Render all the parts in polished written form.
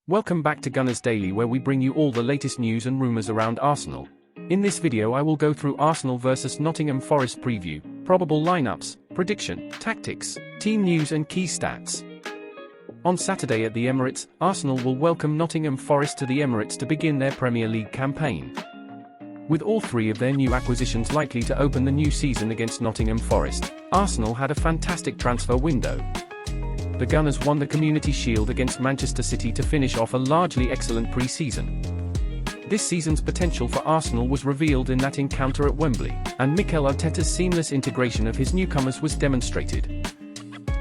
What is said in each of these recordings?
Welcome back to Gunners Daily, where we bring you all the latest news and rumours around Arsenal. In this video I will go through Arsenal vs Nottingham Forest preview, probable lineups, prediction, tactics, team news and key stats. On Saturday at the Emirates, Arsenal will welcome Nottingham Forest to the Emirates to begin their Premier League campaign. With all three of their new acquisitions likely to open the new season against Nottingham Forest, Arsenal had a fantastic transfer window. The Gunners won the Community Shield against Manchester City to finish off a largely excellent pre-season. This season's potential for Arsenal was revealed in that encounter at Wembley, and Mikel Arteta's seamless integration of his newcomers was demonstrated.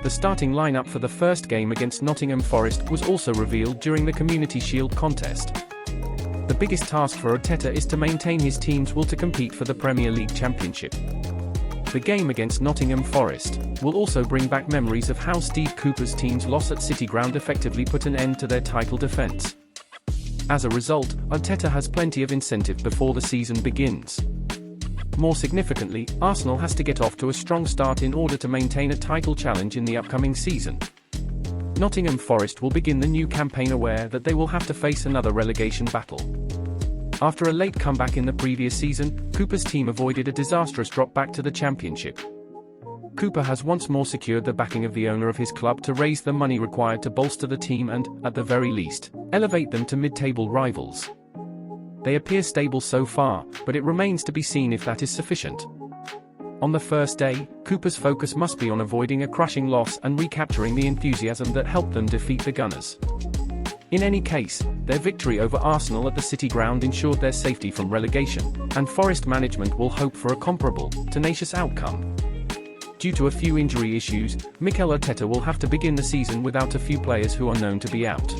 The starting lineup for the first game against Nottingham Forest was also revealed during the Community Shield contest. The biggest task for Arteta is to maintain his team's will to compete for the Premier League Championship. The game against Nottingham Forest will also bring back memories of how Steve Cooper's team's loss at City Ground effectively put an end to their title defence. As a result, Arteta has plenty of incentive before the season begins. More significantly, Arsenal has to get off to a strong start in order to maintain a title challenge in the upcoming season. Nottingham Forest will begin the new campaign aware that they will have to face another relegation battle. After a late comeback in the previous season, Cooper's team avoided a disastrous drop back to the Championship. Cooper has once more secured the backing of the owner of his club to raise the money required to bolster the team and, at the very least, elevate them to mid-table rivals. They appear stable so far, but it remains to be seen if that is sufficient. On the first day, Cooper's focus must be on avoiding a crushing loss and recapturing the enthusiasm that helped them defeat the Gunners. In any case, their victory over Arsenal at the City Ground ensured their safety from relegation, and Forest management will hope for a comparable, tenacious outcome. Due to a few injury issues, Mikel Arteta will have to begin the season without a few players who are known to be out.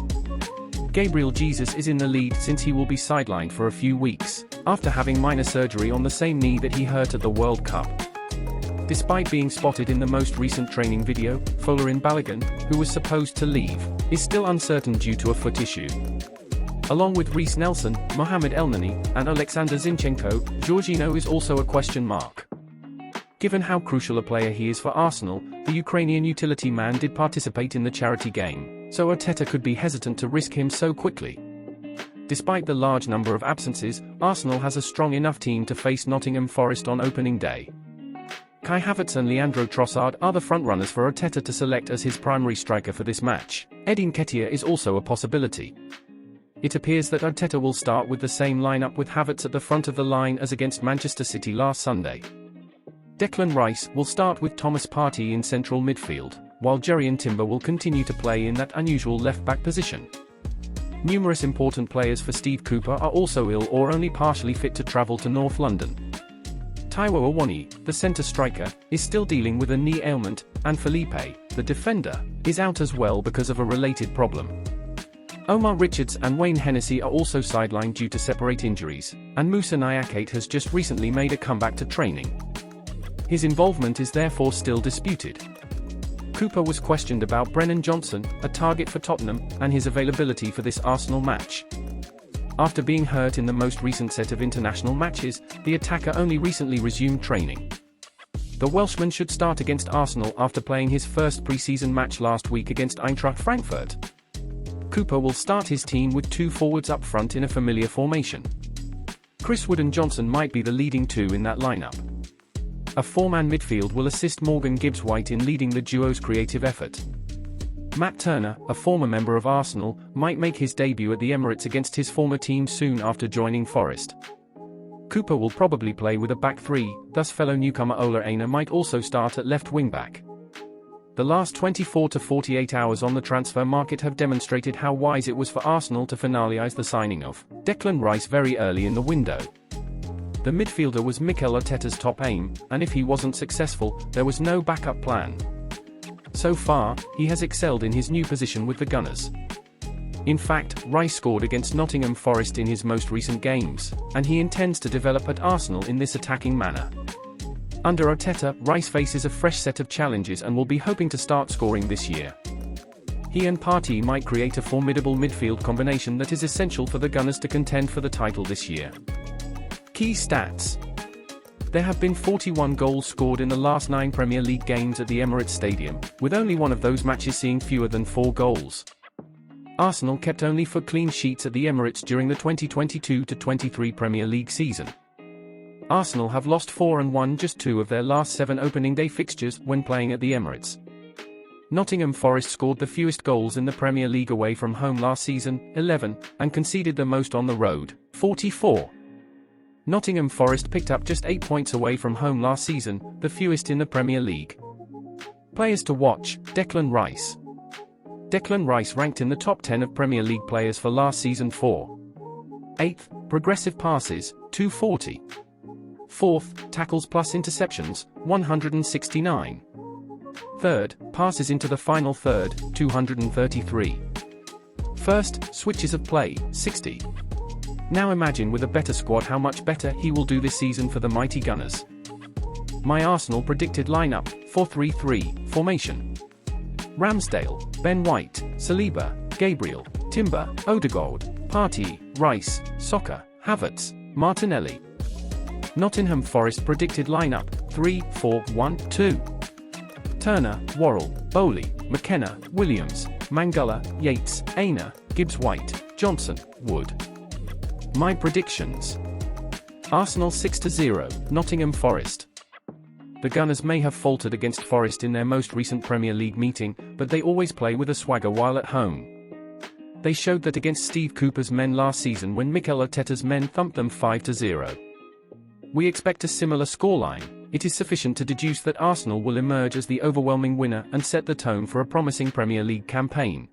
Gabriel Jesus is in the lead since he will be sidelined for a few weeks, after having minor surgery on the same knee that he hurt at the World Cup. Despite being spotted in the most recent training video, Folarin Balogun, who was supposed to leave, is still uncertain due to a foot issue. Along with Reiss Nelson, Mohamed Elneny, and Alexander Zinchenko, Jorginho is also a question mark. Given how crucial a player he is for Arsenal, the Ukrainian utility man did participate in the charity game, so Arteta could be hesitant to risk him so quickly. Despite the large number of absences, Arsenal has a strong enough team to face Nottingham Forest on opening day. Kai Havertz and Leandro Trossard are the frontrunners for Arteta to select as his primary striker for this match. Eddie Nketiah is also a possibility. It appears that Arteta will start with the same lineup with Havertz at the front of the line as against Manchester City last Sunday. Declan Rice will start with Thomas Partey in central midfield, while Jerian Timber will continue to play in that unusual left-back position. Numerous important players for Steve Cooper are also ill or only partially fit to travel to North London. Taiwo Awoniyi, the centre striker, is still dealing with a knee ailment, and Felipe, the defender, is out as well because of a related problem. Omar Richards and Wayne Hennessy are also sidelined due to separate injuries, and Moussa Niakate has just recently made a comeback to training. His involvement is therefore still disputed. Cooper was questioned about Brennan Johnson, a target for Tottenham, and his availability for this Arsenal match. After being hurt in the most recent set of international matches, the attacker only recently resumed training. The Welshman should start against Arsenal after playing his first pre-season match last week against Eintracht Frankfurt. Cooper will start his team with two forwards up front in a familiar formation. Chris Wood and Johnson might be the leading two in that lineup. A four-man midfield will assist Morgan Gibbs-White in leading the duo's creative effort. Matt Turner, a former member of Arsenal, might make his debut at the Emirates against his former team soon after joining Forest. Cooper will probably play with a back three, thus fellow newcomer Ola Aina might also start at left wing-back. The last 24 to 48 hours on the transfer market have demonstrated how wise it was for Arsenal to finalise the signing of Declan Rice very early in the window. The midfielder was Mikel Arteta's top aim, and if he wasn't successful, there was no backup plan. So far, he has excelled in his new position with the Gunners. In fact, Rice scored against Nottingham Forest in his most recent games, and he intends to develop at Arsenal in this attacking manner. Under Arteta, Rice faces a fresh set of challenges and will be hoping to start scoring this year. He and Partey might create a formidable midfield combination that is essential for the Gunners to contend for the title this year. Key stats. There have been 41 goals scored in the last 9 Premier League games at the Emirates Stadium, with only one of those matches seeing fewer than 4 goals. Arsenal kept only 4 clean sheets at the Emirates during the 2022-23 Premier League season. Arsenal have lost 4 and won just 2 of their last 7 opening day fixtures when playing at the Emirates. Nottingham Forest scored the fewest goals in the Premier League away from home last season, 11, and conceded the most on the road, 44. Nottingham Forest picked up just 8 points away from home last season, the fewest in the Premier League. Players to watch: Declan Rice. Declan Rice ranked in the top 10 of Premier League players for last season for 8th, progressive passes, 240. 4th, tackles plus interceptions, 169. 3rd, passes into the final third, 233. 1st, switches of play, 60. Now imagine with a better squad how much better he will do this season for the mighty Gunners. My Arsenal predicted lineup: 4-3-3 formation. Ramsdale, Ben White, Saliba, Gabriel, Timber, Odegaard, Partey, Rice, Saka, Havertz, Martinelli. Nottingham Forest predicted lineup: 3-4-1-2. Turner, Worrell, Bowley, McKenna, Williams, Mangala, Yates, Aina, Gibbs-White, Johnson, Wood. My predictions: Arsenal 6-0, Nottingham Forest. The Gunners may have faltered against Forest in their most recent Premier League meeting, but they always play with a swagger while at home. They showed that against Steve Cooper's men last season when Mikel Arteta's men thumped them 5-0. We expect a similar scoreline. It is sufficient to deduce that Arsenal will emerge as the overwhelming winner and set the tone for a promising Premier League campaign.